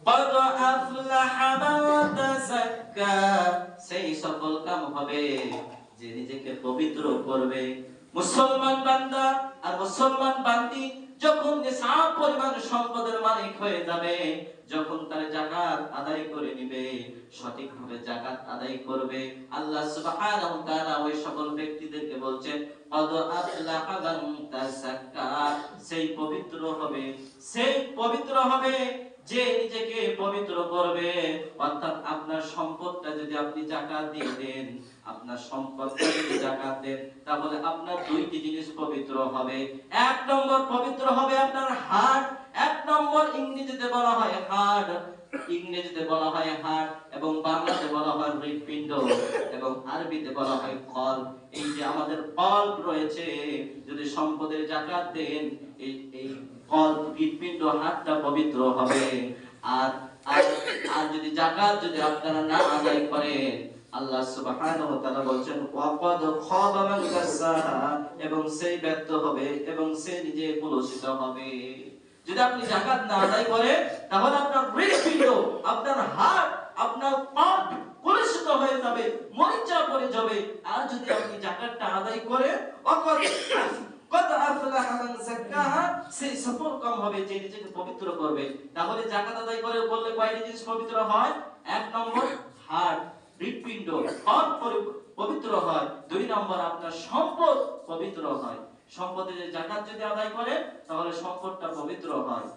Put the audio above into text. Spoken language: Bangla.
قد أفلح من تزكى সেই সফল কাম হবে যে নিজেকে পবিত্র করবে। মুসলমান বান্দা আর মুসলমান বান্দি যখন নিসাব পরিমাণ সম্পদের মালিক হয়ে যাবে, যখন তার যাকাত আদায় করে নিবে, সঠিকভাবে যাকাত আদায় করবে, আল্লাহ সুবহানাহু ওয়া তাআলা ওই সকল ব্যক্তিদেরকে বলছেন কদ আফলাহা মান তাযাক্কা, সেই পবিত্র হবে, সেই পবিত্র হবে যে নিজেকে পবিত্র করবে। অর্থাৎ আপনার সম্পদটা যদি আপনি যাকাত দিয়ে দেন, আপনার সম্পদটা যদি যাকাত দেন, তাহলে আপনার দুইটি জিনিস পবিত্র হবে। এক নম্বর পবিত্র হবে আপনার হার্ট, এক নম্বর ইংরেজিতে বলা হয় হার্ট, ইংরেজিতে বলা হয় হার্ট এবং বাংলাতে বলা হয় হৃৎপিণ্ড এবং আরবিতে বলা হয় কলব। এই যে আমাদের কলব রয়েছে, যদি সম্পদের যাকাত দেন, এই কলব, হৃৎপিণ্ড, হার্টটা পবিত্র হবে। আর আর আর যদি যাকাত যদি আপনারা না আদায় করেন, আল্লাহ সুবহানাহু ওয়া তাআলা বলেন ওয়াকাদ খাবা মান দাসাহা, এবং সেই ব্যর্থ হবে এবং সে নিজে কুলসিত হবে। যদি আপনি যাকাত না আদায় করেন, তাহলে আপনার হৃৎপিণ্ড, আপনার হার্ট, আপনার কলব কুলসিত হয়ে যাবে, মরিচা পড়ে যাবে। আর যদি আপনি যাকাতটা আদায় করেন, ওয়াকাদ কদ আফলাহা মান যাক্কাহা, সেই সফল কাম হবে যে নিজেকে পবিত্র করবে। তাহলে যাকাত আদায় করে বললে কয়টি জিনিস পবিত্র হয়? এক নম্বর হার্ট, হৃৎপিণ্ড, কলব পবিত্র হয়। দুই নম্বর আপনার সম্পদ পবিত্র হয়। সম্পদের যাকাত যদি আদায় করেন, তাহলে সম্পদটা পবিত্র হয়।